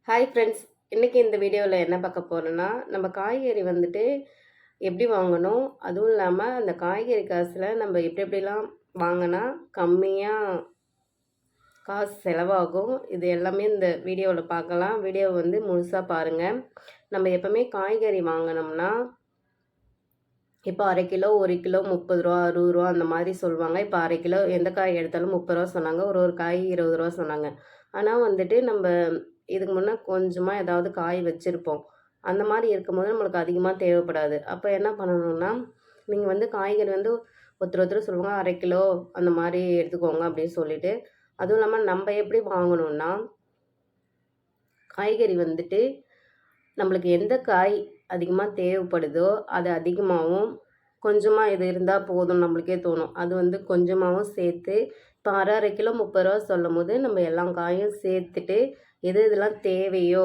Hi friends. இன்றைக்கி இந்த வீடியோவில் என்ன பார்க்க போகிறோன்னா, நம்ம காய்கறி வந்துட்டு எப்படி வாங்கணும், அதுவும் இல்லாமல் அந்த காய்கறி காசில் நம்ம எப்படிலாம் வாங்கினா கம்மியாக காசு செலவாகும், இது எல்லாமே இந்த வீடியோவில் பார்க்கலாம். வீடியோ வந்து முழுசாக பாருங்கள். நம்ம எப்போவுமே காய்கறி வாங்கினோம்னா இப்போ அரை கிலோ 1 கிலோ 30 ரூபா 60 ரூபா அந்த மாதிரி சொல்லுவாங்க. இப்போ அரை கிலோ எந்த காய் எடுத்தாலும் 30 ரூபா சொன்னாங்க. ஒரு காய் 20 ரூபா சொன்னாங்க. ஆனால் வந்துட்டு நம்ம இதுக்கு முன்னே கொஞ்சமாக ஏதாவது காய் வச்சுருப்போம். அந்த மாதிரி இருக்கும்போது நம்மளுக்கு அதிகமாக தேவைப்படாது. அப்போ என்ன பண்ணணும்னா, நீங்கள் வந்து காய்கறி வந்து ஒருத்தர் சொல்லுவாங்க அரை கிலோ அந்த மாதிரி எடுத்துக்கோங்க அப்படின்னு சொல்லிட்டு. அதுவும் இல்லாமல் நம்ம எப்படி வாங்கணும்னா, காய்கறி வந்துட்டு நம்மளுக்கு எந்த காய் அதிகமாக தேவைப்படுதோ அது அதிகமாகவும், கொஞ்சமாக இது இருந்தால் போதும் நம்மளுக்கே தோணும். அது வந்து கொஞ்சமாகவும் சேர்த்து இப்போ அரை கிலோ 30 ரூபா சொல்லும்போது நம்ம எல்லா காயும் சேர்த்துட்டு எது எதெல்லாம் தேவையோ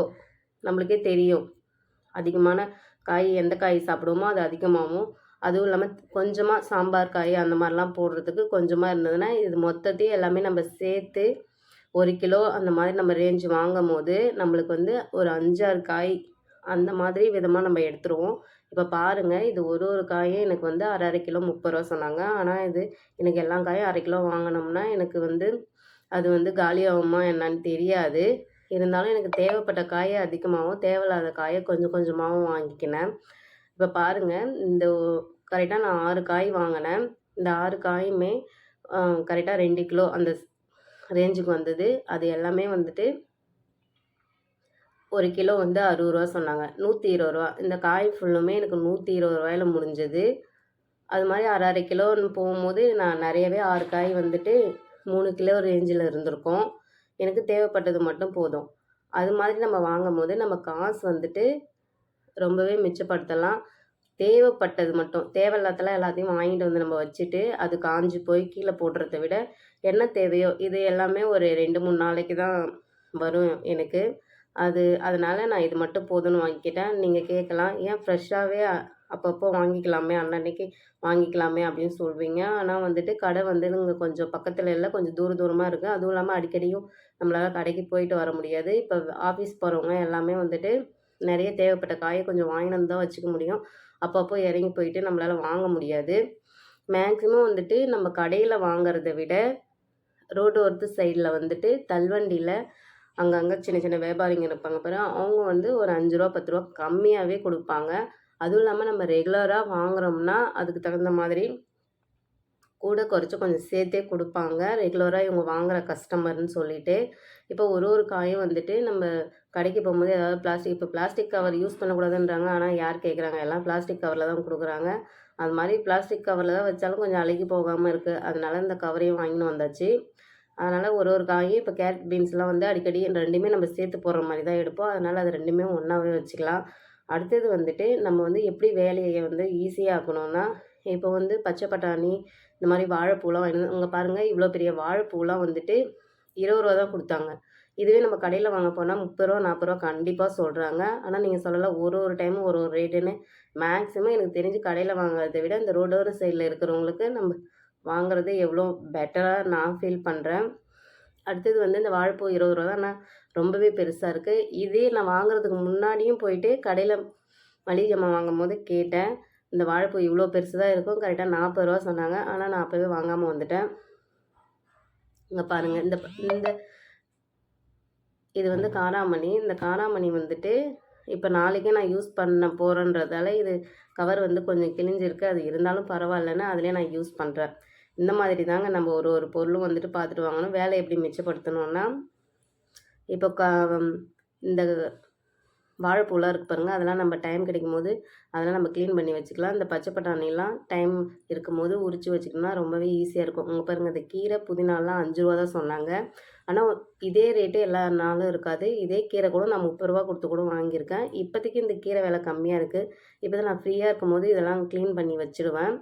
நம்மளுக்கே தெரியும். அதிகமான காய் எந்த காய் சாப்பிடுவோமோ அது அதிகமாகவும், அதுவும் இல்லாமல் கொஞ்சமாக சாம்பார் காய் அந்த மாதிரிலாம் போடுறதுக்கு கொஞ்சமாக இருந்ததுன்னா இது மொத்தத்தையும் எல்லாமே நம்ம சேர்த்து 1 கிலோ அந்த மாதிரி நம்ம ரேஞ்ச் வாங்கும்போது நம்மளுக்கு வந்து ஒரு 5, 6 காய் அந்த மாதிரி விதமாக நம்ம எடுத்துருவோம். இப்போ பாருங்கள், இது ஒரு காயும் எனக்கு வந்து அரை கிலோ 30 ரூபா சொன்னாங்க. ஆனால் இது எனக்கு எல்லா காயும் அரை கிலோ வாங்கினோம்னா எனக்கு வந்து அது வந்து காலியாகுமா என்னன்னு தெரியாது. இருந்தாலும் எனக்கு தேவைப்பட்ட காயை அதிகமாகவும், தேவையில்லாத காயை கொஞ்சம் கொஞ்சமாகவும் வாங்கிக்கினேன். இப்போ பாருங்கள், இந்த கரெக்டாக நான் 6 காய் வாங்கினேன். இந்த 6 காயுமே கரெக்டாக 2 கிலோ அந்த ரேஞ்சுக்கு வந்தது. அது எல்லாமே வந்துட்டு 1 கிலோ வந்து 60 ரூபா சொன்னாங்க. 120 ரூபா. இந்த காய் ஃபுல்லுமே எனக்கு 120 ரூபாயில முடிஞ்சது. அது மாதிரி அரை கிலோன்னு போகும்போது நான் நிறையவே 6 காய் வந்துட்டு 3 கிலோ ரேஞ்சில் இருந்திருக்கும். எனக்கு தேவைப்பட்டது மட்டும் போதும். அது மாதிரி நம்ம வாங்கும்போது நம்ம காசு வந்துட்டு ரொம்பவே மிச்சப்படுத்தலாம். தேவைப்பட்டது மட்டும், தேவையில்லாதலாம் எல்லாத்தையும் வாங்கிட்டு வந்து நம்ம வச்சுட்டு அது காஞ்சு போய் கீழே போடுறத விட என்ன தேவையோ இது எல்லாமே ஒரு 2, 3 நாளைக்கு தான் வரும் எனக்கு. அதனால் நான் இது மட்டும் போதும்னு வாங்கிக்கிட்டேன். நீங்கள் கேட்கலாம், ஏன் ஃப்ரெஷ்ஷாகவே அப்பப்போ வாங்கிக்கலாமே, அன்னன்னைக்கு வாங்கிக்கலாமே அப்படின்னு சொல்வீங்க. ஆனால் வந்துட்டு கடை வந்து இங்கே கொஞ்சம் பக்கத்தில் இல்லை, கொஞ்சம் தூரமாக இருக்குது. அதுவும் இல்லாமல் அடிக்கடியும் நம்மளால் கடைக்கு போயிட்டு வர முடியாது. இப்போ ஆஃபீஸ் போகிறவங்க எல்லாமே வந்துட்டு நிறைய தேவைப்பட்ட காயை கொஞ்சம் வாங்கிட்டு வந்து தான் வச்சுக்க முடியும். அப்பப்போ இறங்கி போயிட்டு நம்மளால் வாங்க முடியாது. மேக்ஸிமம் வந்துட்டு நம்ம கடையில் வாங்கிறத விட ரோடு ஓரத்து சைடில் வந்துட்டு தள்ளுவண்டியில் அங்கங்கே சின்ன சின்ன வியாபாரிங்க இருப்பாங்க பாரு, அவங்க வந்து ஒரு 5 ரூபா 10 ரூபா கம்மியாகவே கொடுப்பாங்க. அதுவும் இல்லாமல் நம்ம ரெகுலராக வாங்குகிறோம்னா அதுக்கு தகுந்த மாதிரி கூட குறைச்சி கொஞ்சம் சேர்த்தே கொடுப்பாங்க. ரெகுலராக இவங்க வாங்குகிற கஸ்டமர்னு சொல்லிட்டு. இப்போ ஒரு காயும் வந்துட்டு நம்ம கடைக்கு போகும்போது ஏதாவது இப்போ பிளாஸ்டிக் கவர் யூஸ் பண்ணக்கூடாதுன்றாங்க. ஆனால் யார் கேட்குறாங்க, எல்லாம் பிளாஸ்டிக் கவரில் தான் கொடுக்குறாங்க. அது மாதிரி பிளாஸ்டிக் கவரில் தான் வச்சாலும் கொஞ்சம் அழுகி போகாமல் இருக்குது. அதனால இந்த கவரையும் வாங்கின்னு வந்தாச்சு. அதனால் ஒரு காயும் இப்போ கேரட் பீன்ஸ்லாம் வந்து அடிக்கடி ரெண்டுமே நம்ம சேர்த்து போடுற மாதிரி தான் எடுப்போம். அதனால் அது ரெண்டுமே ஒன்றாவே வச்சுக்கலாம். அடுத்தது வந்துட்டு நம்ம வந்து எப்படி வேலையை வந்து ஈஸியாக ஆக்கணும்னா, இப்போ வந்து பச்சை பட்டாணி இந்த மாதிரி வாழைப்பூலாம் வாங்கிட்டு இங்கே பாருங்கள், இவ்வளோ பெரிய வாழைப்பூலாம் வந்துட்டு 20 ரூபா தான் கொடுத்தாங்க. இதுவே நம்ம கடையில் வாங்க போனால் 30 ரூபா 40 ரூபா கண்டிப்பாக சொல்கிறாங்க. ஆனால் நீங்கள் சொல்லலாம் ஒரு டைமும் ஒரு ரேட்டுன்னு. மேக்ஸிமம் எனக்கு தெரிஞ்சு கடையில் வாங்குறதை விட இந்த ரோடோர சைடில் இருக்கிறவங்களுக்கு நம்ம வாங்குறது எவ்வளோ பெட்டராக நான் ஃபீல் பண்ணுறேன். அடுத்தது வந்து இந்த வாழைப்பூ 20 ரூபா தான். ஆனால் ரொம்பவே பெருசாக இருக்குது. இதே நான் வாங்குறதுக்கு முன்னாடியும் போயிட்டு கடையில் மளிகை ஜாமான் வாங்கும்போது கேட்டேன். இந்த வாழைப்பூ இவ்வளோ பெருசு தான் இருக்கும், கரெக்டாக 40 ரூபா சொன்னாங்க. ஆனால் நான் அப்போவே வாங்காமல் வந்துட்டேன். இங்கே பாருங்கள், இந்த இது வந்து காராமணி. இந்த காராமணி வந்துட்டு இப்போ நாளைக்கே நான் யூஸ் பண்ண போகிறேன்றதால இது கவர் வந்து கொஞ்சம் கிழிஞ்சிருக்கு. அது இருந்தாலும் பரவாயில்லன்னு அதிலே நான் யூஸ் பண்ணுறேன். இந்த மாதிரி தாங்க நம்ம ஒரு பொருளும் வந்துட்டு பார்த்துட்டு வாங்கணும். வேலை எப்படி மிச்சப்படுத்தணும்னா, இப்போ இந்த வாழைப்பூலாம் இருக்குது பாருங்கள், அதெல்லாம் நம்ம டைம் கிடைக்கும்போது அதெல்லாம் நம்ம க்ளீன் பண்ணி வச்சுக்கலாம். இந்த பச்சை பட்டாணிலாம் டைம் இருக்கும்போது உரித்து வச்சுக்கணும்னா ரொம்பவே ஈஸியாக இருக்கும். இங்கே பாருங்கள், இந்த கீரை புதினாலாம் 5 ரூபா தான் சொன்னாங்க. ஆனால் இதே ரேட்டு எல்லா நாளும் இருக்காது. இதே கீரை கூட நான் 30 ரூபா கொடுத்து கூட வாங்கியிருக்கேன். இப்போதைக்கு இந்த கீரை விலை கம்மியாக இருக்குது. இப்போ தான் நான் ஃப்ரீயாக இருக்கும்போது இதெல்லாம் க்ளீன் பண்ணி வச்சுடுவேன்.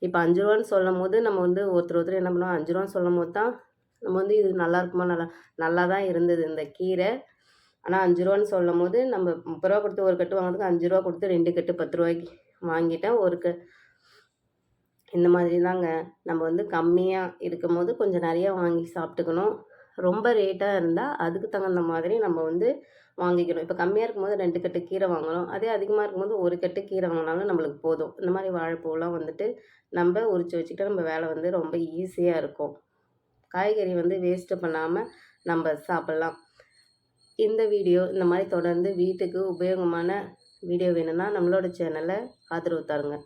இப்போ 5 ரூபான்னு சொல்லும்போது நம்ம வந்து ஒருத்தர் என்ன பண்ணுவோம், 5 ரூபான்னு சொல்லும்போது தான் நம்ம வந்து இது நல்லா இருக்குமா, நல்லா தான் இருந்தது இந்த கீரை. ஆனால் 5 ரூபான்னு சொல்லும்போது நம்ம 30 ரூபா கொடுத்து ஒரு கட்டு வாங்குறதுக்கு 5 ரூபா கொடுத்து 2 கட்டு 10 ரூபாய்க்கு வாங்கிட்டேன். இந்த மாதிரி தாங்க நம்ம வந்து கம்மியாக இருக்கும்போது கொஞ்சம் நிறையா வாங்கி சாப்பிட்டுக்கணும். ரொம்ப ரேட்டாக இருந்தால் அதுக்கு தகுந்த மாதிரி நம்ம வந்து வாங்கிக்கணும். இப்போ கம்மியாக இருக்கும்போது 2 கட்டு கீரை வாங்குறோம். அதே அதிகமாக இருக்கும்போது 1 கட்டு கீரை வாங்கினாலும் நம்மளுக்கு போதும். இந்த மாதிரி வாழைப்பூலாம் வந்துட்டு நம்ம உரிச்சு வச்சுக்கிட்டா நம்ம வேலை வந்து ரொம்ப ஈஸியாக இருக்கும். காய்கறி வந்து வேஸ்ட்டு பண்ணாமல் நம்ம சாப்பிட்லாம். இந்த வீடியோ இந்த மாதிரி தொடர்ந்து வீட்டுக்கு உபயோகமான வீடியோ வேணும்னா நம்மளோட சேனலை ஆதரவு தாருங்க.